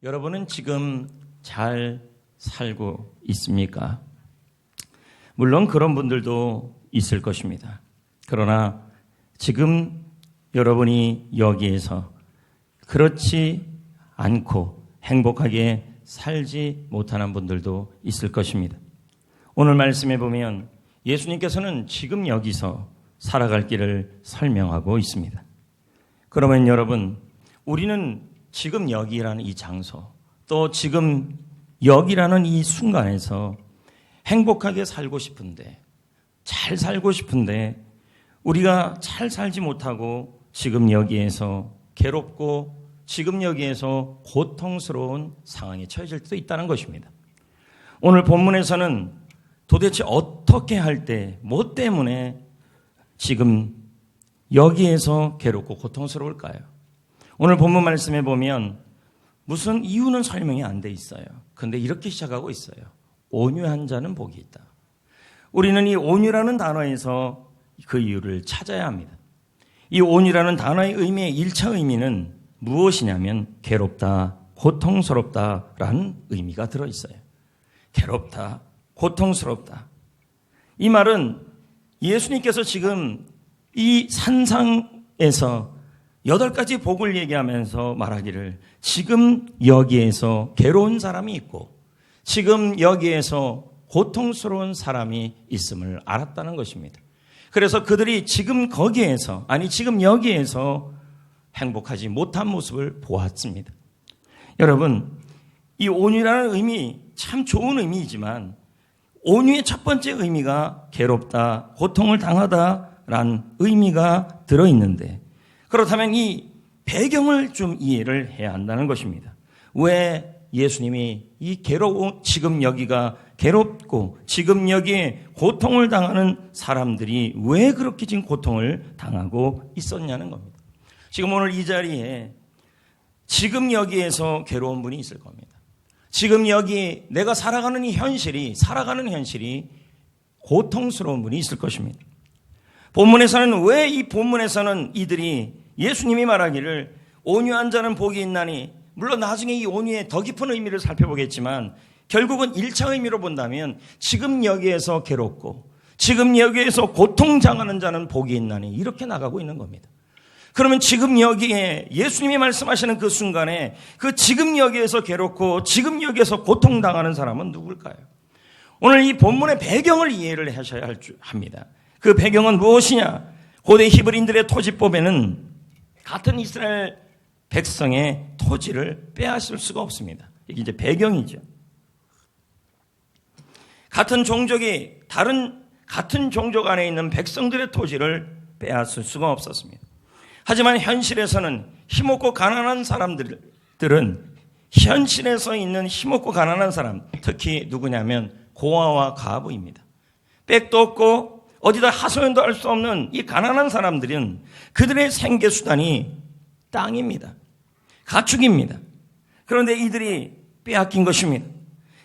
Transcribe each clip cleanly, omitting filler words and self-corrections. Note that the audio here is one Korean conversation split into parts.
여러분은 지금 잘 살고 있습니까? 물론 그런 분들도 있을 것입니다. 그러나 지금 여러분이 여기에서 그렇지 않고 행복하게 살지 못하는 분들도 있을 것입니다. 오늘 말씀에 보면 예수님께서는 지금 여기서 살아갈 길을 설명하고 있습니다. 그러면 여러분, 우리는 지금 여기라는 이 장소, 또 지금 여기라는 이 순간에서 행복하게 살고 싶은데, 잘 살고 싶은데 우리가 잘 살지 못하고 지금 여기에서 괴롭고 지금 여기에서 고통스러운 상황에 처해질 수도 있다는 것입니다. 오늘 본문에서는 도대체 어떻게 할 때, 뭐 때문에 지금 여기에서 괴롭고 고통스러울까요? 오늘 본문 말씀에 보면 무슨 이유는 설명이 안 돼 있어요. 그런데 이렇게 시작하고 있어요. 온유한 자는 복이 있다. 우리는 이 온유라는 단어에서 그 이유를 찾아야 합니다. 이 온유라는 단어의 의미의 1차 의미는 무엇이냐면 괴롭다, 고통스럽다라는 의미가 들어있어요. 괴롭다, 고통스럽다. 이 말은 예수님께서 지금 이 산상에서 8가지 복을 얘기하면서 말하기를 지금 여기에서 괴로운 사람이 있고 지금 여기에서 고통스러운 사람이 있음을 알았다는 것입니다. 그래서 그들이 지금 거기에서, 아니 지금 여기에서 행복하지 못한 모습을 보았습니다. 여러분, 이 온유라는 의미 참 좋은 의미이지만 온유의 첫 번째 의미가 괴롭다, 고통을 당하다라는 의미가 들어있는데, 그렇다면 이 배경을 좀 이해를 해야 한다는 것입니다. 왜 예수님이 이 지금 여기가 괴롭고 지금 여기에 고통을 당하는 사람들이 왜 그렇게 지금 고통을 당하고 있었냐는 겁니다. 지금 오늘 이 자리에 지금 여기에서 괴로운 분이 있을 겁니다. 지금 여기 내가 살아가는 현실이 고통스러운 분이 있을 것입니다. 본문에서는 왜 이 본문에서는 이들이 예수님이 말하기를 온유한 자는 복이 있나니, 물론 나중에 이 온유의 더 깊은 의미를 살펴보겠지만 결국은 1차 의미로 본다면 지금 여기에서 괴롭고 지금 여기에서 고통당하는 자는 복이 있나니 이렇게 나가고 있는 겁니다. 그러면 지금 여기에 예수님이 말씀하시는 그 순간에 그 지금 여기에서 괴롭고 지금 여기에서 고통당하는 사람은 누굴까요? 오늘 이 본문의 배경을 이해를 하셔야 합니다. 그 배경은 무엇이냐? 고대 히브리인들의 토지법에는 같은 이스라엘 백성의 토지를 빼앗을 수가 없습니다. 이게 이제 배경이죠. 같은 종족이 같은 종족 안에 있는 백성들의 토지를 빼앗을 수가 없었습니다. 하지만 현실에서는 힘없고 가난한 사람들은 현실에서 있는 힘없고 가난한 사람, 특히 누구냐면 고아와 과부입니다. 백도 없고 어디다 하소연도 할 수 없는 이 가난한 사람들은 그들의 생계수단이 땅입니다. 가축입니다. 그런데 이들이 빼앗긴 것입니다.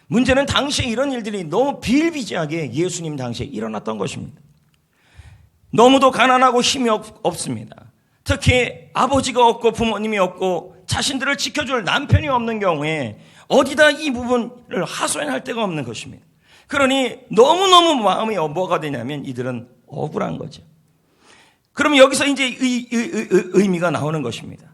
문제는 당시에 이런 일들이 너무 비일비재하게 예수님 당시에 일어났던 것입니다. 너무도 가난하고 힘이 없습니다. 특히 아버지가 없고 부모님이 없고 자신들을 지켜줄 남편이 없는 경우에 어디다 이 부분을 하소연할 데가 없는 것입니다. 그러니 너무너무 마음이 뭐가 되냐면 이들은 억울한 거죠. 그럼 여기서 이제 의미가 나오는 것입니다.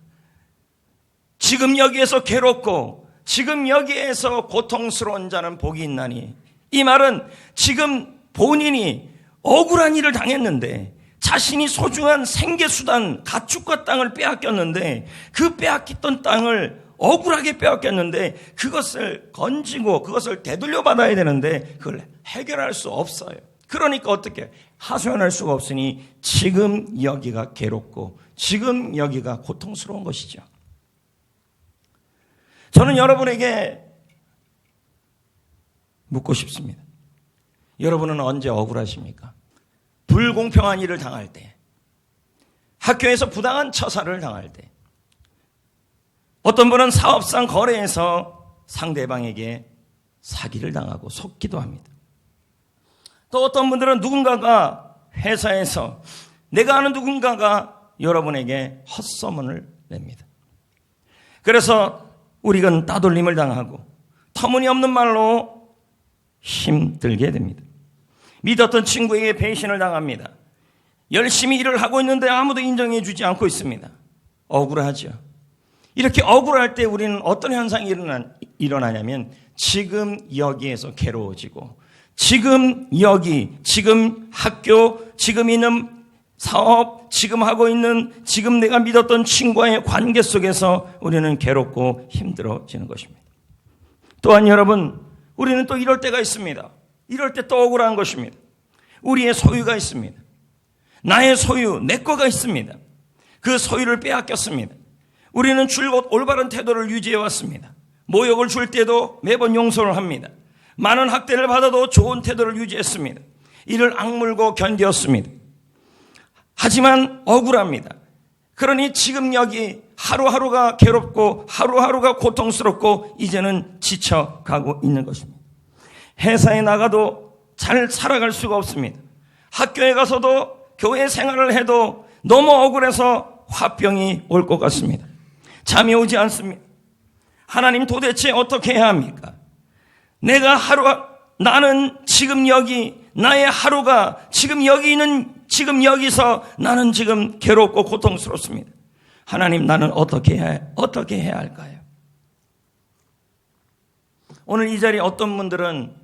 지금 여기에서 괴롭고 지금 여기에서 고통스러운 자는 복이 있나니, 이 말은 지금 본인이 억울한 일을 당했는데 자신이 소중한 생계수단 가축과 땅을 빼앗겼는데 그 빼앗겼던 땅을 억울하게 빼앗겼는데 그것을 건지고 그것을 되돌려 받아야 되는데 그걸 해결할 수 없어요. 그러니까 어떻게 하소연할 수가 없으니 지금 여기가 괴롭고 지금 여기가 고통스러운 것이죠. 저는 여러분에게 묻고 싶습니다. 여러분은 언제 억울하십니까? 불공평한 일을 당할 때, 학교에서 부당한 처사를 당할 때, 어떤 분은 사업상 거래에서 상대방에게 사기를 당하고 속기도 합니다. 또 어떤 분들은 누군가가 회사에서 내가 아는 누군가가 여러분에게 헛소문을 냅니다. 그래서 우리가 따돌림을 당하고 터무니없는 말로 힘들게 됩니다. 믿었던 친구에게 배신을 당합니다. 열심히 일을 하고 있는데 아무도 인정해 주지 않고 있습니다. 억울하죠. 이렇게 억울할 때 우리는 어떤 현상이 일어나냐면 지금 여기에서 괴로워지고 지금 여기, 지금 학교, 지금 있는 사업, 지금 하고 있는 지금 내가 믿었던 친구와의 관계 속에서 우리는 괴롭고 힘들어지는 것입니다. 또한 여러분, 우리는 또 이럴 때가 있습니다. 이럴 때 또 억울한 것입니다. 우리의 소유가 있습니다. 나의 소유, 내 거가 있습니다. 그 소유를 빼앗겼습니다. 우리는 줄곧 올바른 태도를 유지해 왔습니다. 모욕을 줄 때도 매번 용서를 합니다. 많은 학대를 받아도 좋은 태도를 유지했습니다. 이를 악물고 견디었습니다. 하지만 억울합니다. 그러니 지금 여기 하루하루가 괴롭고 하루하루가 고통스럽고 이제는 지쳐가고 있는 것입니다. 회사에 나가도 잘 살아갈 수가 없습니다. 학교에 가서도 교회 생활을 해도 너무 억울해서 화병이 올 것 같습니다. 잠이 오지 않습니다. 하나님 도대체 어떻게 해야 합니까? 나는 지금 여기 나의 하루가 지금 여기 있는 지금 여기서 나는 지금 괴롭고 고통스럽습니다. 하나님 나는 어떻게 해야 할까요? 오늘 이 자리에 어떤 분들은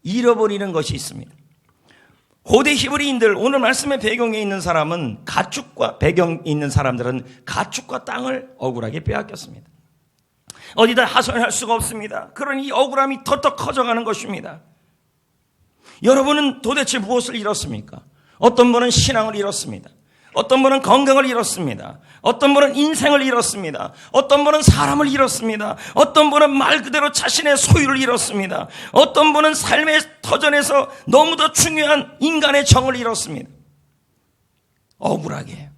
잃어버리는 것이 있습니다. 고대 히브리인들 오늘 말씀의 배경에 있는 사람은 가축과 배경에 있는 사람들은 가축과 땅을 억울하게 빼앗겼습니다. 어디다 하소연할 수가 없습니다. 그러니 이 억울함이 더 커져가는 것입니다. 여러분은 도대체 무엇을 잃었습니까? 어떤 분은 신앙을 잃었습니다. 어떤 분은 건강을 잃었습니다. 어떤 분은 인생을 잃었습니다. 어떤 분은 사람을 잃었습니다. 어떤 분은 말 그대로 자신의 소유를 잃었습니다. 어떤 분은 삶의 터전에서 너무도 중요한 인간의 정을 잃었습니다. 억울하게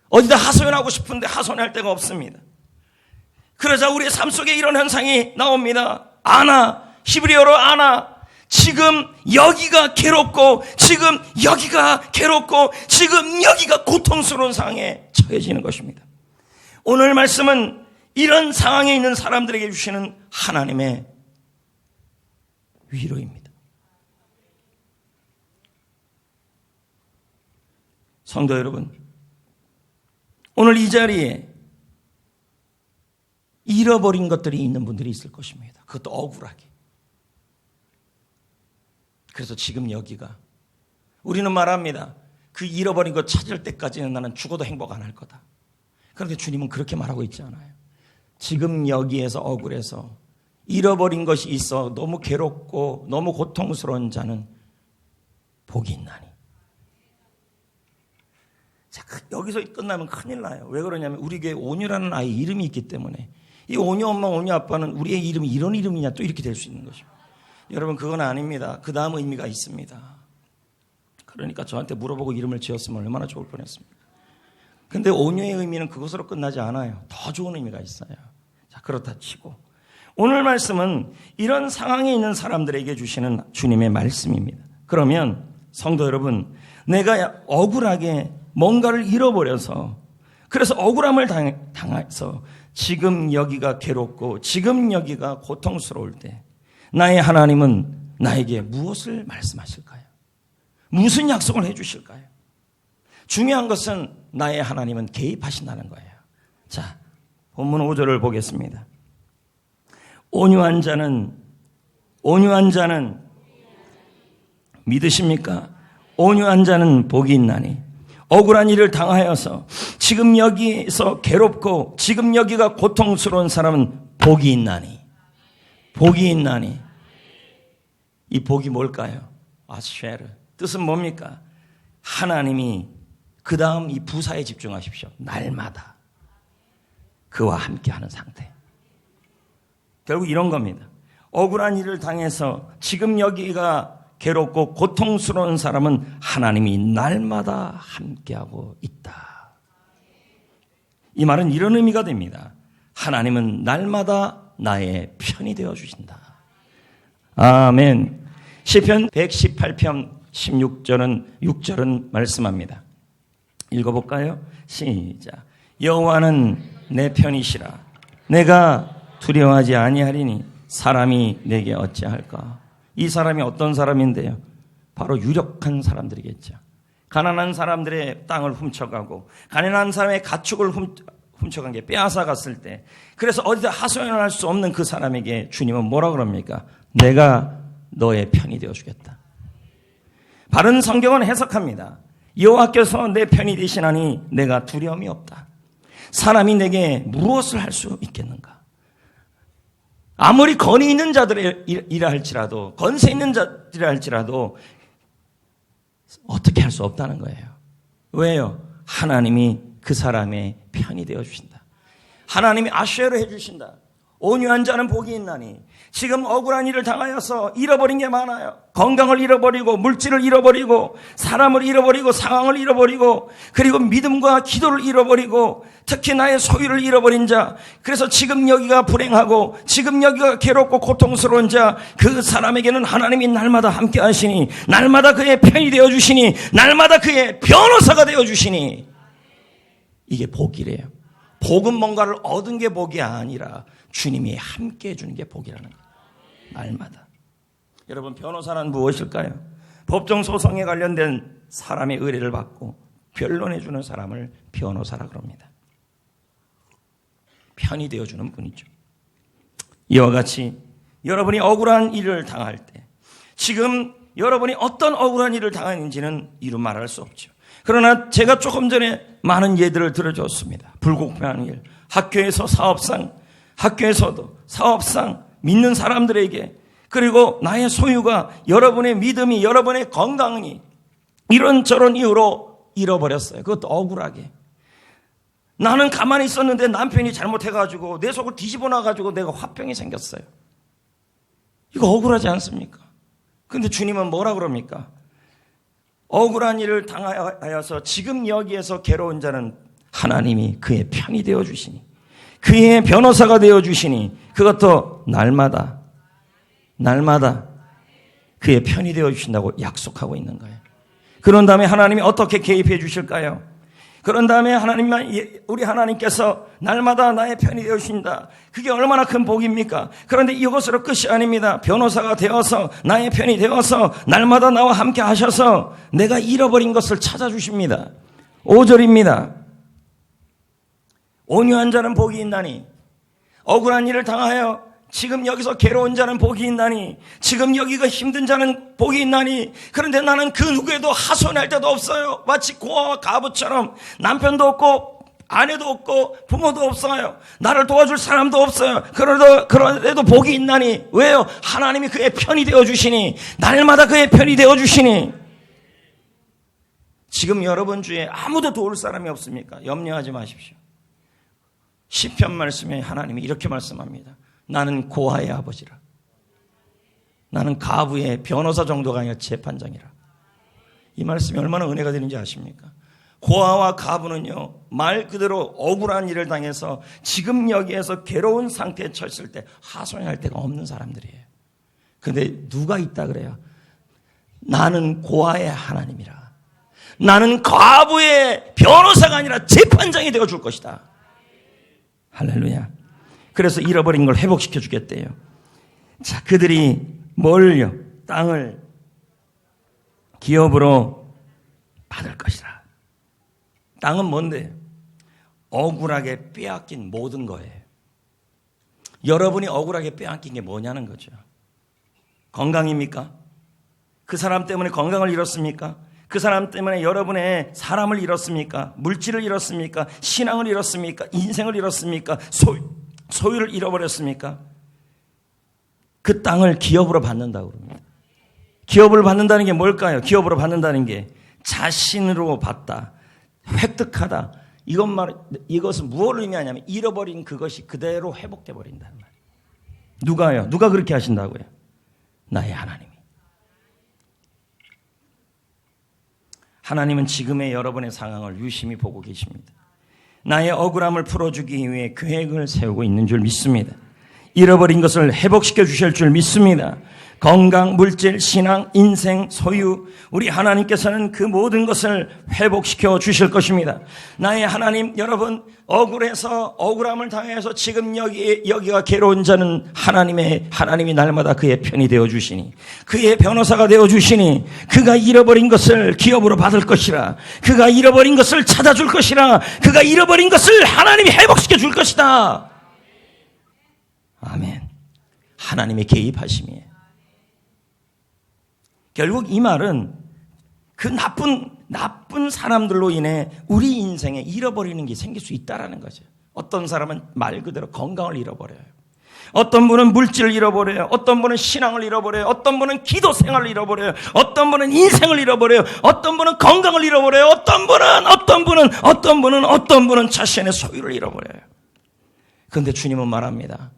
어디다 하소연하고 싶은데 하소연할 데가 없습니다. 그러자 우리의 삶 속에 이런 현상이 나옵니다. 히브리어로 지금 여기가 괴롭고 지금 여기가 괴롭고 지금 여기가 고통스러운 상황에 처해지는 것입니다. 오늘 말씀은 이런 상황에 있는 사람들에게 주시는 하나님의 위로입니다. 성도 여러분, 오늘 이 자리에 잃어버린 것들이 있는 분들이 있을 것입니다. 그것도 억울하게. 그래서 지금 여기가 우리는 말합니다. 그 잃어버린 것 찾을 때까지는 나는 죽어도 행복 안 할 거다. 그런데 주님은 그렇게 말하고 있지 않아요. 지금 여기에서 억울해서 잃어버린 것이 있어 너무 괴롭고 너무 고통스러운 자는 복이 있나니. 자, 여기서 끝나면 큰일 나요. 왜 그러냐면 우리 교회 온유라는 아이 이름이 있기 때문에 이 온유 엄마 온유 아빠는 우리의 이름이 이런 이름이냐 또 이렇게 될 수 있는 것입니다. 여러분 그건 아닙니다. 그 다음 의미가 있습니다. 그러니까 저한테 물어보고 이름을 지었으면 얼마나 좋을 뻔했습니다. 근데 온유의 의미는 그것으로 끝나지 않아요. 더 좋은 의미가 있어요. 자, 그렇다 치고 오늘 말씀은 이런 상황에 있는 사람들에게 주시는 주님의 말씀입니다. 그러면 성도 여러분, 내가 억울하게 뭔가를 잃어버려서 그래서 억울함을 당해서 지금 여기가 괴롭고 지금 여기가 고통스러울 때 나의 하나님은 나에게 무엇을 말씀하실까요? 무슨 약속을 해주실까요? 중요한 것은 나의 하나님은 개입하신다는 거예요. 자, 본문 5절을 보겠습니다. 온유한 자는 믿으십니까? 온유한 자는 복이 있나니. 억울한 일을 당하여서 지금 여기서 괴롭고 지금 여기가 고통스러운 사람은 복이 있나니. 복이 있나니. 이 복이 뭘까요? 아쉐르. 뜻은 뭡니까? 하나님이 그 다음 이 부사에 집중하십시오. 날마다 그와 함께하는 상태. 결국 이런 겁니다. 억울한 일을 당해서 지금 여기가 괴롭고 고통스러운 사람은 하나님이 날마다 함께하고 있다. 이 말은 이런 의미가 됩니다. 하나님은 날마다 나의 편이 되어주신다. 아멘. 시편 118편 6절은 말씀합니다. 읽어볼까요? 시작. 여호와는 내 편이시라. 내가 두려워하지 아니하리니 사람이 내게 어찌할까. 이 사람이 어떤 사람인데요? 바로 유력한 사람들이겠죠. 가난한 사람들의 땅을 훔쳐가고 가난한 사람의 가축을 훔쳐간 게 빼앗아갔을 때, 그래서 어디다 하소연할 수 없는 그 사람에게 주님은 뭐라 그럽니까? 내가 너의 편이 되어주겠다. 바른 성경은 해석합니다. 여호와께서 내 편이 되시나니 내가 두려움이 없다. 사람이 내게 무엇을 할 수 있겠는가? 아무리 권위 있는 자들이라 할지라도, 권세 있는 자들이라 할지라도 어떻게 할 수 없다는 거예요. 왜요? 하나님이 그 사람의 편이 되어주신다. 하나님이 아쉐로 해주신다. 온유한 자는 복이 있나니. 지금 억울한 일을 당하여서 잃어버린 게 많아요. 건강을 잃어버리고, 물질을 잃어버리고, 사람을 잃어버리고, 상황을 잃어버리고, 그리고 믿음과 기도를 잃어버리고, 특히 나의 소유를 잃어버린 자, 그래서 지금 여기가 불행하고 지금 여기가 괴롭고 고통스러운 자, 그 사람에게는 하나님이 날마다 함께 하시니, 날마다 그의 편이 되어주시니, 날마다 그의 변호사가 되어주시니, 이게 복이래요. 복은 뭔가를 얻은 게 복이 아니라 주님이 함께 해주는 게 복이라는 거예요. 날마다. 여러분, 변호사란 무엇일까요? 법정 소송에 관련된 사람의 의뢰를 받고 변론해주는 사람을 변호사라 그럽니다. 편이 되어주는 분이죠. 이와 같이 여러분이 억울한 일을 당할 때, 지금 여러분이 어떤 억울한 일을 당하는지는 이루 말할 수 없죠. 그러나 제가 조금 전에 많은 예들을 들어줬습니다. 불공평한 일, 학교에서 사업상, 학교에서도 사업상 믿는 사람들에게, 그리고 나의 소유가, 여러분의 믿음이, 여러분의 건강이 이런저런 이유로 잃어버렸어요. 그것도 억울하게. 나는 가만히 있었는데 남편이 잘못해가지고 내 속을 뒤집어 놔가지고 내가 화병이 생겼어요. 이거 억울하지 않습니까? 근데 주님은 뭐라 그럽니까? 억울한 일을 당하여서 지금 여기에서 괴로운 자는 하나님이 그의 편이 되어주시니, 그의 변호사가 되어주시니, 그것도 날마다 그의 편이 되어주신다고 약속하고 있는 거예요. 그런 다음에 하나님이 어떻게 개입해 주실까요? 그런 다음에 우리 하나님께서 날마다 나의 편이 되어주신다. 그게 얼마나 큰 복입니까? 그런데 이것으로 끝이 아닙니다. 변호사가 되어서, 나의 편이 되어서 날마다 나와 함께 하셔서 내가 잃어버린 것을 찾아주십니다. 5절입니다. 온유한 자는 복이 있나니, 억울한 일을 당하여 지금 여기서 괴로운 자는 복이 있나니, 지금 여기가 힘든 자는 복이 있나니. 그런데 나는 그 누구에도 하소연할 데도 없어요. 마치 고아와 가부처럼 남편도 없고 아내도 없고 부모도 없어요. 나를 도와줄 사람도 없어요. 그런데도 복이 있나니. 왜요? 하나님이 그의 편이 되어주시니, 날마다 그의 편이 되어주시니. 지금 여러분 주위에 아무도 도울 사람이 없습니까? 염려하지 마십시오. 시편 말씀에 하나님이 이렇게 말씀합니다. 나는 고아의 아버지라. 나는 가부의 변호사 정도가 아니라 재판장이라. 이 말씀이 얼마나 은혜가 되는지 아십니까? 고아와 가부는요, 말 그대로 억울한 일을 당해서 지금 여기에서 괴로운 상태에 처했을 때 하소연할 데가 없는 사람들이에요. 그런데 누가 있다 그래요? 나는 고아의 하나님이라. 나는 가부의 변호사가 아니라 재판장이 되어줄 것이다. 할렐루야. 그래서 잃어버린 걸 회복시켜 주겠대요. 자, 그들이 뭘요? 땅을 기업으로 받을 것이라. 땅은 뭔데? 억울하게 빼앗긴 모든 거예요. 여러분이 억울하게 빼앗긴 게 뭐냐는 거죠. 건강입니까? 그 사람 때문에 건강을 잃었습니까? 그 사람 때문에 여러분의 사람을 잃었습니까? 물질을 잃었습니까? 신앙을 잃었습니까? 인생을 잃었습니까? 소유를 잃어버렸습니까? 그 땅을 기업으로 받는다고 그럽니다. 기업을 받는다는 게 뭘까요? 기업으로 받는다는 게 자신으로 받다, 획득하다. 이것은 무엇을 의미하냐면 잃어버린 그것이 그대로 회복돼 버린다는 말이에요. 누가요? 누가 그렇게 하신다고요? 나의 하나님이. 하나님은 지금의 여러분의 상황을 유심히 보고 계십니다. 나의 억울함을 풀어주기 위해 계획을 세우고 있는 줄 믿습니다. 잃어버린 것을 회복시켜 주실 줄 믿습니다. 건강, 물질, 신앙, 인생, 소유, 우리 하나님께서는 그 모든 것을 회복시켜 주실 것입니다. 나의 하나님, 여러분, 억울해서 억울함을 당해서 지금 여기가 괴로운 자는 하나님이 날마다 그의 편이 되어 주시니, 그의 변호사가 되어 주시니, 그가 잃어버린 것을 기업으로 받을 것이라, 그가 잃어버린 것을 찾아줄 것이라, 그가 잃어버린 것을 하나님이 회복시켜 줄 것이다. 아멘. 하나님의 개입하심이에요. 결국 이 말은 그 나쁜 사람들로 인해 우리 인생에 잃어버리는 게 생길 수 있다라는 거죠. 어떤 사람은 말 그대로 건강을 잃어버려요. 어떤 분은 물질을 잃어버려요. 어떤 분은 신앙을 잃어버려요. 어떤 분은 기도 생활을 잃어버려요. 어떤 분은 인생을 잃어버려요. 어떤 분은 건강을 잃어버려요. 어떤 분은 자신의 소유를 잃어버려요. 그런데 주님은 말합니다.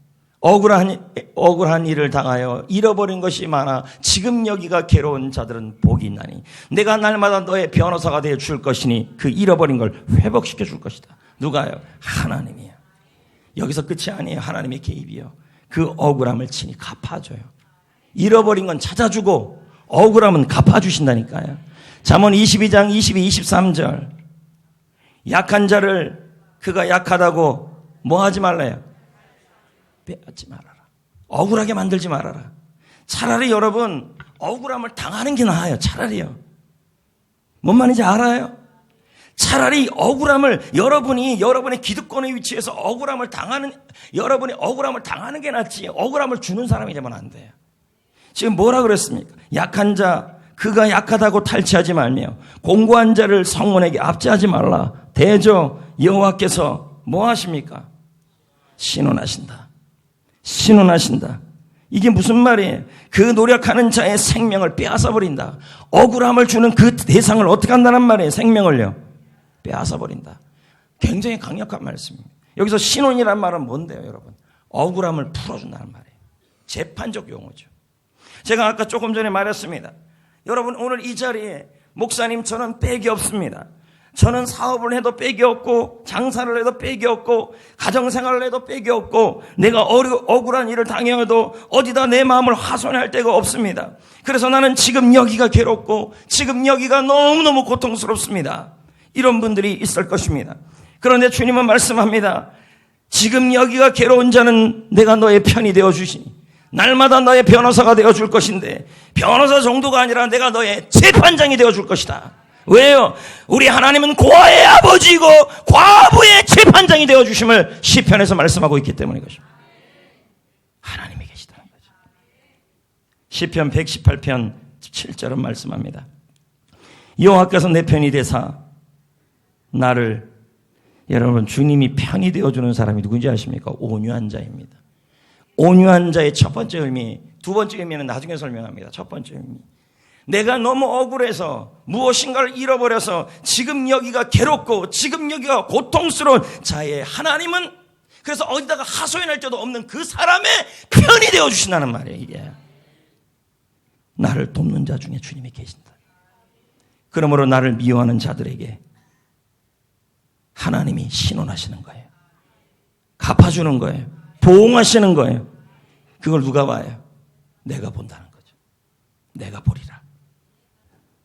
억울한 일을 당하여 잃어버린 것이 많아 지금 여기가 괴로운 자들은 복이 있나니 내가 날마다 너의 변호사가 되어 줄 것이니 그 잃어버린 걸 회복시켜 줄 것이다. 누가요? 하나님이요. 여기서 끝이 아니에요. 하나님의 개입이요. 그 억울함을 친히 갚아줘요. 잃어버린 건 찾아주고 억울함은 갚아주신다니까요. 잠언 22장 22, 23절. 약한 자를 그가 약하다고 뭐 하지 말래요? 빼앗지 말아라. 억울하게 만들지 말아라. 차라리 여러분 억울함을 당하는 게 나아요. 차라리요. 뭔 말인지 알아요? 차라리 억울함을 여러분의 기득권의 위치에서 여러분이 억울함을 당하는 게 낫지 억울함을 주는 사람이 되면 안 돼요. 지금 뭐라 그랬습니까? 약한 자 그가 약하다고 탈취하지 말며 공고한 자를 성문에게 압제하지 말라. 대저 여호와께서 뭐 하십니까? 신원하신다. 이게 무슨 말이에요? 그 노력하는 자의 생명을 빼앗아버린다. 억울함을 주는 그 대상을 어떻게 한다는 말이에요? 생명을요. 빼앗아버린다. 굉장히 강력한 말씀입니다. 여기서 신원이란 말은 뭔데요, 여러분? 억울함을 풀어준다는 말이에요. 재판적 용어죠. 제가 아까 조금 전에 말했습니다. 여러분 오늘 이 자리에 목사님 저는 빽이 없습니다. 저는 사업을 해도 빽이 없고 장사를 해도 빽이 없고 가정생활을 해도 빽이 없고 내가 억울한 일을 당해도 어디다 내 마음을 하소연할 데가 없습니다. 그래서 나는 지금 여기가 괴롭고 지금 여기가 너무너무 고통스럽습니다. 이런 분들이 있을 것입니다. 그런데 주님은 말씀합니다. 지금 여기가 괴로운 자는 내가 너의 편이 되어주시니 날마다 너의 변호사가 되어줄 것인데 변호사 정도가 아니라 내가 너의 재판장이 되어줄 것이다. 왜요? 우리 하나님은 고아의 아버지이고 과부의 재판장이 되어주심을 시편에서 말씀하고 있기 때문인 것입니다. 하나님이 계시다는 거죠. 시편 118편 7절은 말씀합니다. 여호와께서 내 편이 되사 나를 여러분 주님이 편이 되어주는 사람이 누군지 아십니까? 온유한 자입니다. 온유한 자의 첫 번째 의미, 두 번째 의미는 나중에 설명합니다. 첫 번째 의미. 내가 너무 억울해서 무엇인가를 잃어버려서 지금 여기가 괴롭고 지금 여기가 고통스러운 자의 하나님은 그래서 어디다가 하소연할 데도 없는 그 사람의 편이 되어주신다는 말이에요. 이게 나를 돕는 자 중에 주님이 계신다. 그러므로 나를 미워하는 자들에게 하나님이 신원하시는 거예요. 갚아주는 거예요. 보응하시는 거예요. 그걸 누가 봐요? 내가 본다는 거죠. 내가 보리라.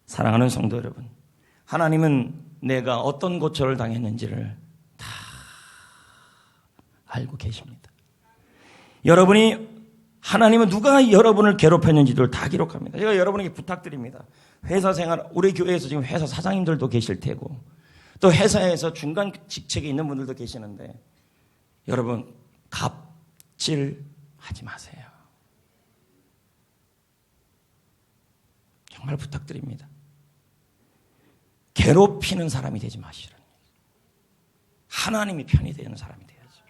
사랑하는 성도 여러분, 하나님은 내가 어떤 고초를 당했는지를 다 알고 계십니다. 하나님은 누가 여러분을 괴롭혔는지를 다 기록합니다. 제가 여러분에게 부탁드립니다. 회사 생활, 우리 교회에서 지금 회사 사장님들도 계실 테고 또 회사에서 중간 직책에 있는 분들도 계시는데 여러분 갑질하지 마세요. 정말 부탁드립니다. 괴롭히는 사람이 되지 마시라는 얘기죠. 하나님이 편이 되는 사람이 돼야죠.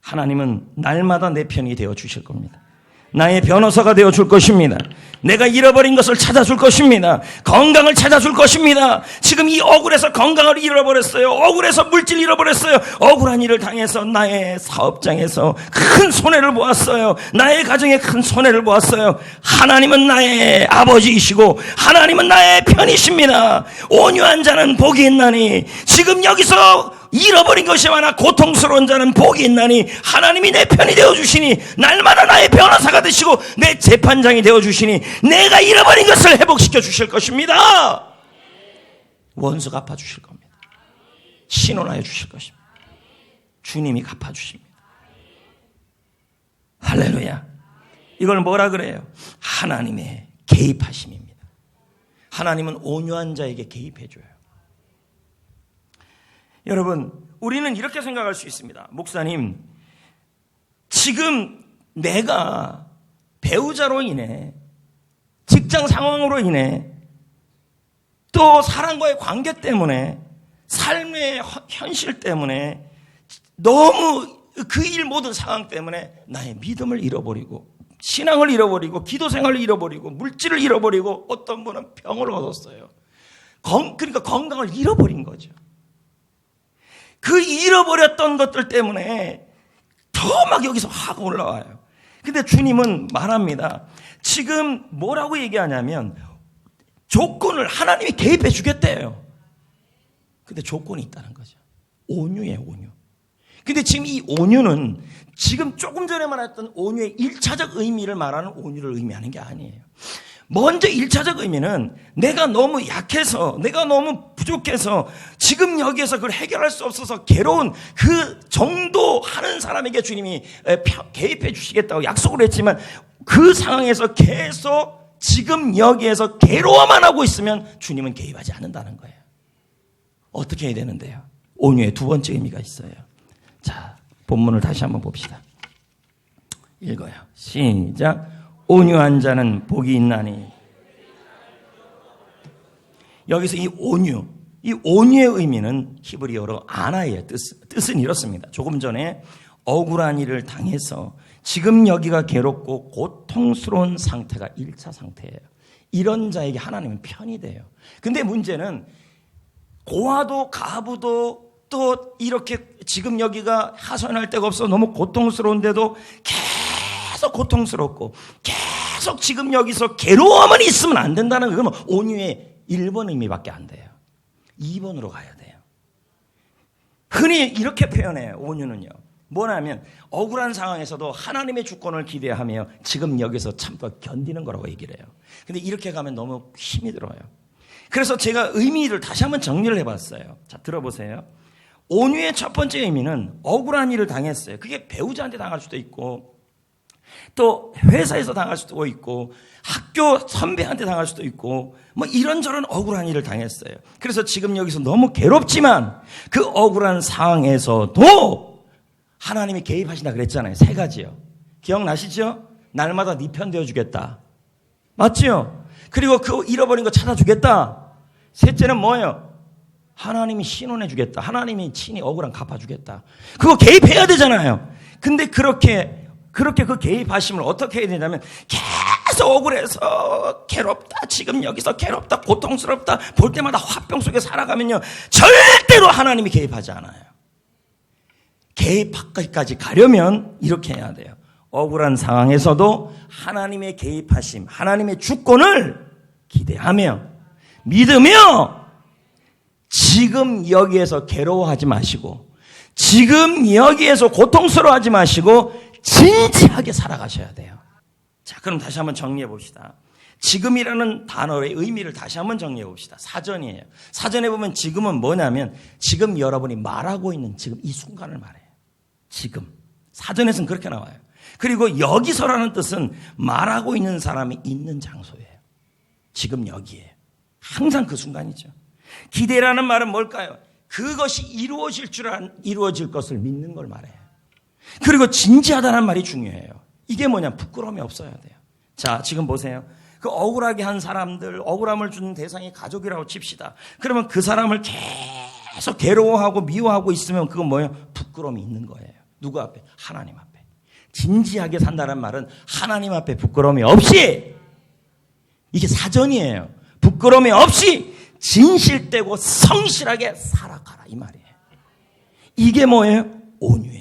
하나님은 날마다 내 편이 되어 주실 겁니다. 나의 변호사가 되어 줄 것입니다. 내가 잃어버린 것을 찾아줄 것입니다. 건강을 찾아줄 것입니다. 지금 이 억울해서 건강을 잃어버렸어요. 억울해서 물질 잃어버렸어요. 억울한 일을 당해서 나의 사업장에서 큰 손해를 보았어요. 나의 가정에 큰 손해를 보았어요. 하나님은 나의 아버지이시고 하나님은 나의 편이십니다. 온유한 자는 복이 있나니 지금 여기서 잃어버린 것이 많아 고통스러운 자는 복이 있나니 하나님이 내 편이 되어주시니 날마다 나의 변호사가 되시고 내 재판장이 되어주시니 내가 잃어버린 것을 회복시켜 주실 것입니다. 원수가 갚아주실 겁니다. 신원하여 주실 것입니다. 주님이 갚아주십니다. 할렐루야. 이걸 뭐라 그래요? 하나님의 개입하심입니다. 하나님은 온유한 자에게 개입해줘요. 여러분, 우리는 이렇게 생각할 수 있습니다. 목사님, 지금 내가 배우자로 인해, 직장 상황으로 인해, 또 사람과의 관계 때문에, 삶의 현실 때문에, 너무 그 일 모든 상황 때문에 나의 믿음을 잃어버리고, 신앙을 잃어버리고, 기도 생활을 잃어버리고, 물질을 잃어버리고, 어떤 분은 병을 얻었어요. 그러니까 건강을 잃어버린 거죠. 그 잃어버렸던 것들 때문에 더 막 여기서 확 올라와요. 근데 주님은 말합니다. 지금 뭐라고 얘기하냐면 조건을 하나님이 개입해 주겠대요. 근데 조건이 있다는 거죠. 온유예요, 온유. 근데 지금 이 온유는 지금 조금 전에 말했던 온유의 1차적 의미를 말하는 온유를 의미하는 게 아니에요. 먼저 1차적 의미는 내가 너무 약해서, 내가 너무 부족해서 지금 여기에서 그걸 해결할 수 없어서 괴로운 그 정도 하는 사람에게 주님이 개입해 주시겠다고 약속을 했지만 그 상황에서 계속 지금 여기에서 괴로워만 하고 있으면 주님은 개입하지 않는다는 거예요. 어떻게 해야 되는데요? 온유의 두 번째 의미가 있어요. 자, 본문을 다시 한번 봅시다. 읽어요. 시작. 온유한 자는 복이 있나니. 여기서 이 온유의 의미는 히브리어로 아나예요. 뜻은 이렇습니다. 조금 전에 억울한 일을 당해서 지금 여기가 괴롭고 고통스러운 상태가 1차 상태예요. 이런 자에게 하나님은 편이 돼요. 근데 문제는 고아도 가부도 또 이렇게 지금 여기가 하소연할 데가 없어 너무 고통스러운데도 계속 고통스럽고 계속 지금 여기서 괴로워만 있으면 안 된다는 그건 온유의 1번 의미밖에 안 돼요. 2번으로 가야 돼요. 흔히 이렇게 표현해요. 온유는요. 뭐냐면 억울한 상황에서도 하나님의 주권을 기대하며 지금 여기서 참고 견디는 거라고 얘기를 해요. 근데 이렇게 가면 너무 힘이 들어요. 그래서 제가 의미를 다시 한번 정리를 해봤어요. 자, 들어보세요. 온유의 첫 번째 의미는 억울한 일을 당했어요. 그게 배우자한테 당할 수도 있고 또 회사에서 당할 수도 있고 학교 선배한테 당할 수도 있고 뭐 이런저런 억울한 일을 당했어요. 그래서 지금 여기서 너무 괴롭지만 그 억울한 상황에서도 하나님이 개입하신다 그랬잖아요. 3가지요. 기억나시죠? 날마다 네 편 되어주겠다. 맞죠? 그리고 그 잃어버린 거 찾아주겠다. 셋째는 뭐예요? 하나님이 신원해 주겠다. 하나님이 친히 억울한 갚아주겠다. 그거 개입해야 되잖아요. 근데 그렇게 그 개입하심을 어떻게 해야 되냐면 계속 억울해서 괴롭다. 지금 여기서 괴롭다. 고통스럽다. 볼 때마다 화병 속에 살아가면요. 절대로 하나님이 개입하지 않아요. 개입까지 가려면 이렇게 해야 돼요. 억울한 상황에서도 하나님의 개입하심, 하나님의 주권을 기대하며 믿으며 지금 여기에서 괴로워하지 마시고 지금 여기에서 고통스러워하지 마시고 진지하게 살아가셔야 돼요. 자, 그럼 다시 한번 정리해 봅시다. 지금이라는 단어의 의미를 다시 한번 정리해 봅시다. 사전이에요. 사전에 보면 지금은 뭐냐면 지금 여러분이 말하고 있는 지금 이 순간을 말해요. 지금. 사전에서는 그렇게 나와요. 그리고 여기서라는 뜻은 말하고 있는 사람이 있는 장소예요. 지금 여기에요. 항상 그 순간이죠. 기대라는 말은 뭘까요? 그것이 이루어질 것을 믿는 걸 말해요. 그리고 진지하다는 말이 중요해요. 이게 뭐냐? 부끄러움이 없어야 돼요. 자, 지금 보세요. 그 억울하게 한 사람들, 억울함을 주는 대상이 가족이라고 칩시다. 그러면 그 사람을 계속 괴로워하고 미워하고 있으면 그건 뭐예요? 부끄러움이 있는 거예요. 누구 앞에? 하나님 앞에. 진지하게 산다는 말은 하나님 앞에 부끄러움이 없이, 이게 사전이에요. 부끄러움이 없이 진실되고 성실하게 살아가라 이 말이에요. 이게 뭐예요? 온유예요.